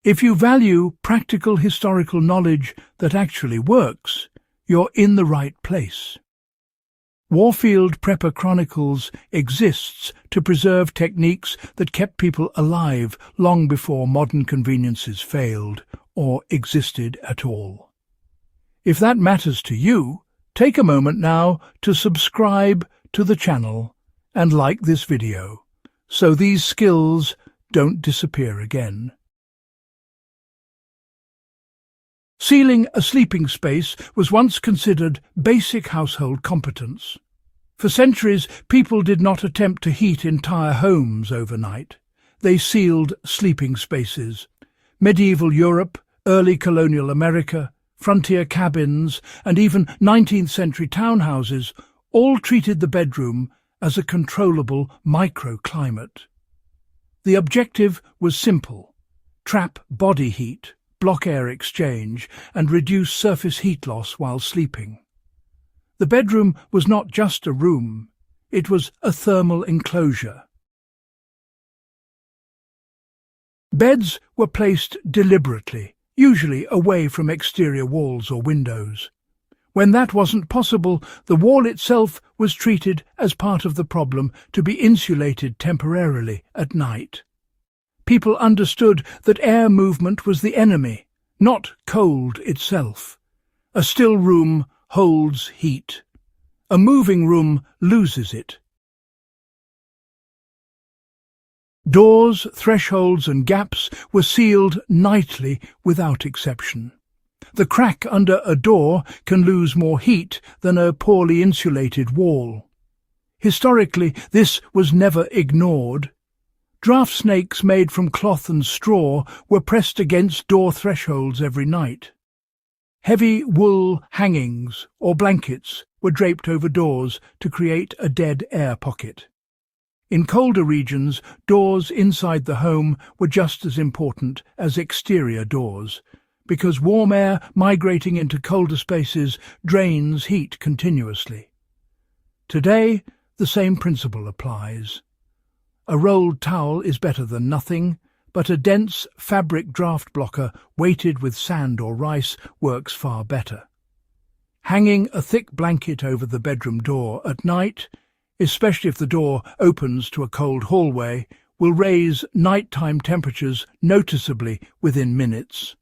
If you value practical historical knowledge that actually works, you're in the right place. Warfield Prepper Chronicles exists to preserve techniques that kept people alive long before modern conveniences failed or existed at all. If that matters to you, take a moment now to subscribe to the channel and like this video, so these skills don't disappear again. Sealing a sleeping space was once considered basic household competence. For centuries, people did not attempt to heat entire homes overnight. They sealed sleeping spaces. Medieval Europe, early colonial America, frontier cabins, and even 19th century townhouses all treated the bedroom as a controllable microclimate. The objective was simple: trap body heat, block air exchange, and reduce surface heat loss while sleeping. The bedroom was not just a room, it was a thermal enclosure. Beds were placed deliberately, usually away from exterior walls or windows. When that wasn't possible, the wall itself was treated as part of the problem to be insulated temporarily at night. People understood that air movement was the enemy, not cold itself. A still room holds heat. A moving room loses it. Doors, thresholds and gaps were sealed nightly without exception. The crack under a door can lose more heat than a poorly insulated wall. Historically, this was never ignored. Draft snakes made from cloth and straw were pressed against door thresholds every night. Heavy wool hangings or blankets were draped over doors to create a dead air pocket. In colder regions, doors inside the home were just as important as exterior doors, because warm air migrating into colder spaces drains heat continuously. Today, the same principle applies. A rolled towel is better than nothing, but a dense fabric draft blocker weighted with sand or rice works far better. Hanging a thick blanket over the bedroom door at night, especially if the door opens to a cold hallway, will raise nighttime temperatures noticeably within minutes.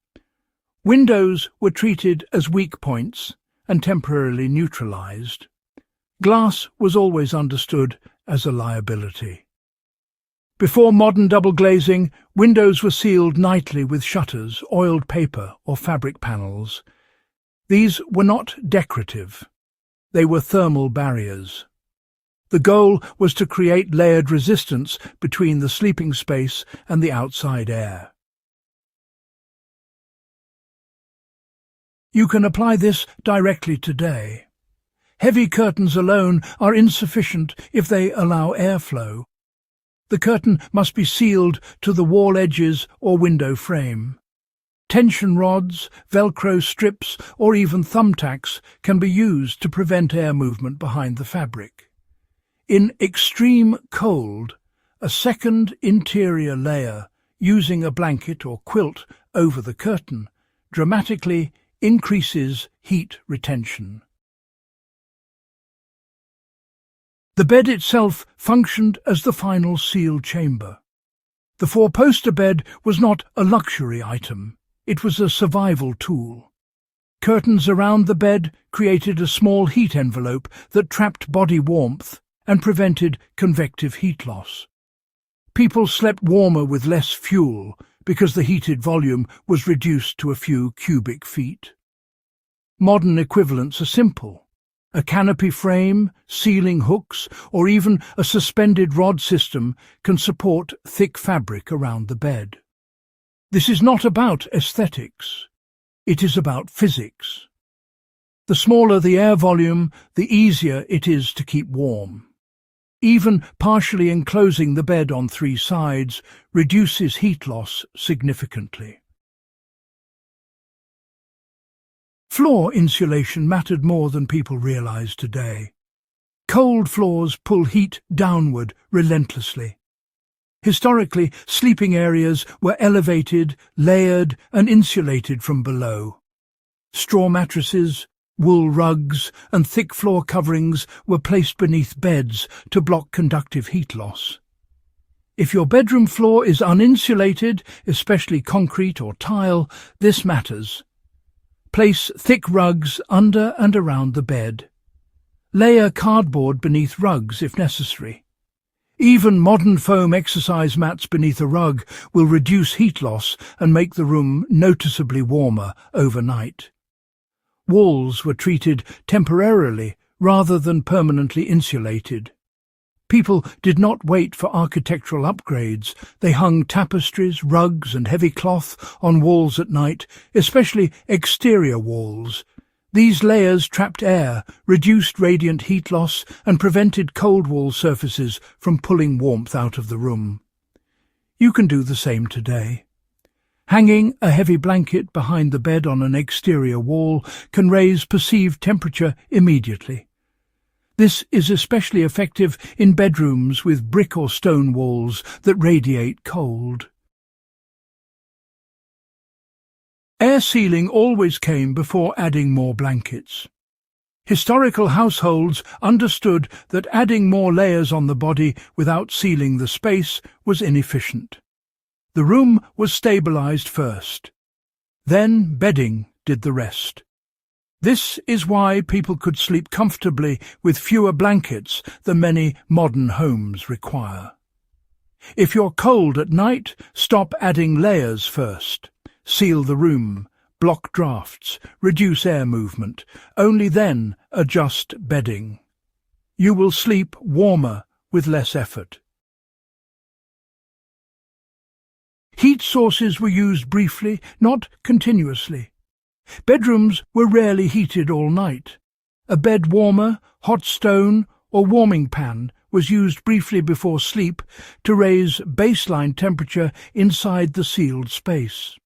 Windows were treated as weak points and temporarily neutralized. Glass was always understood as a liability. Before modern double glazing, windows were sealed nightly with shutters, oiled paper or fabric panels. These were not decorative. They were thermal barriers. The goal was to create layered resistance between the sleeping space and the outside air. You can apply this directly today. Heavy curtains alone are insufficient if they allow airflow. The curtain must be sealed to the wall edges or window frame. Tension rods, Velcro strips, or even thumbtacks can be used to prevent air movement behind the fabric. In extreme cold, a second interior layer, using a blanket or quilt over the curtain, dramatically increases heat retention. The bed itself functioned as the final sealed chamber. The four-poster bed was not a luxury item, it was a survival tool. Curtains around the bed created a small heat envelope that trapped body warmth and prevented convective heat loss. People slept warmer with less fuel because the heated volume was reduced to a few cubic feet. Modern equivalents are simple. A canopy frame, ceiling hooks, or even a suspended rod system can support thick fabric around the bed. This is not about aesthetics. It is about physics. The smaller the air volume, the easier it is to keep warm. Even partially enclosing the bed on three sides reduces heat loss significantly. Floor insulation mattered more than people realize today. Cold floors pull heat downward relentlessly. Historically, sleeping areas were elevated, layered, and insulated from below. Straw mattresses, wool rugs, and thick floor coverings were placed beneath beds to block conductive heat loss. If your bedroom floor is uninsulated, especially concrete or tile, this matters. Place thick rugs under and around the bed. Layer cardboard beneath rugs if necessary. Even modern foam exercise mats beneath a rug will reduce heat loss and make the room noticeably warmer overnight. Walls were treated temporarily rather than permanently insulated. People did not wait for architectural upgrades. They hung tapestries, rugs, and heavy cloth on walls at night, especially exterior walls. These layers trapped air, reduced radiant heat loss, and prevented cold wall surfaces from pulling warmth out of the room. You can do the same today. Hanging a heavy blanket behind the bed on an exterior wall can raise perceived temperature immediately. This is especially effective in bedrooms with brick or stone walls that radiate cold. Air sealing always came before adding more blankets. Historical households understood that adding more layers on the body without sealing the space was inefficient. The room was stabilized first. Then bedding did the rest. This is why people could sleep comfortably with fewer blankets than many modern homes require. If you're cold at night, stop adding layers first. Seal the room, block drafts, reduce air movement. Only then adjust bedding. You will sleep warmer with less effort. Heat sources were used briefly, not continuously. Bedrooms were rarely heated all night. A bed warmer, hot stone, or warming pan was used briefly before sleep to raise baseline temperature inside the sealed space.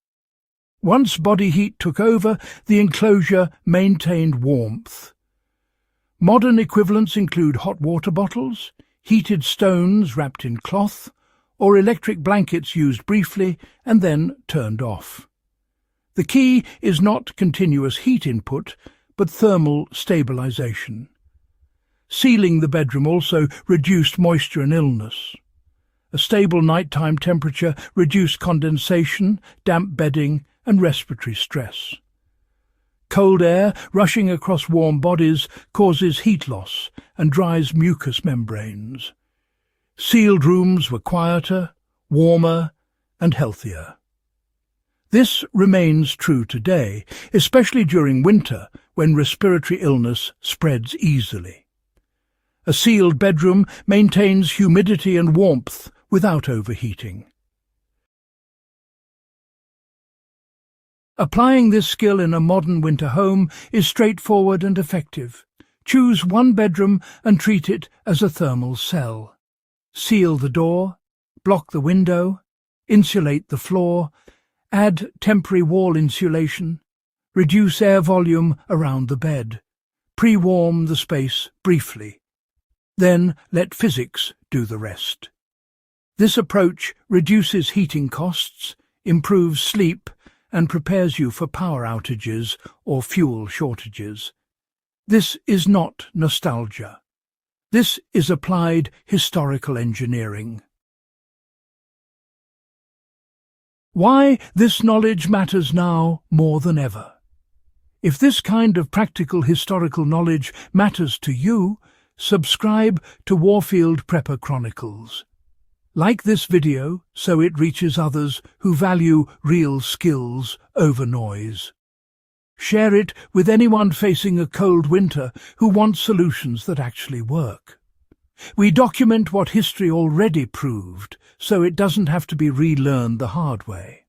Once body heat took over, the enclosure maintained warmth. Modern equivalents include hot water bottles, heated stones wrapped in cloth, or electric blankets used briefly and then turned off. The key is not continuous heat input, but thermal stabilization. Sealing the bedroom also reduced moisture and illness. A stable nighttime temperature reduced condensation, damp bedding, and respiratory stress. Cold air rushing across warm bodies causes heat loss and dries mucous membranes. Sealed rooms were quieter, warmer, and healthier. This remains true today, especially during winter when respiratory illness spreads easily. A sealed bedroom maintains humidity and warmth without overheating. Applying this skill in a modern winter home is straightforward and effective. Choose one bedroom and treat it as a thermal cell. Seal the door, block the window, insulate the floor, add temporary wall insulation, reduce air volume around the bed, pre-warm the space briefly. Then let physics do the rest. This approach reduces heating costs, improves sleep, and prepares you for power outages or fuel shortages. This is not nostalgia. This is applied historical engineering. Why this knowledge matters now more than ever. If this kind of practical historical knowledge matters to you, subscribe to Warfield Prepper Chronicles. Like this video so it reaches others who value real skills over noise. Share it with anyone facing a cold winter who wants solutions that actually work. We document what history already proved, so it doesn't have to be relearned the hard way.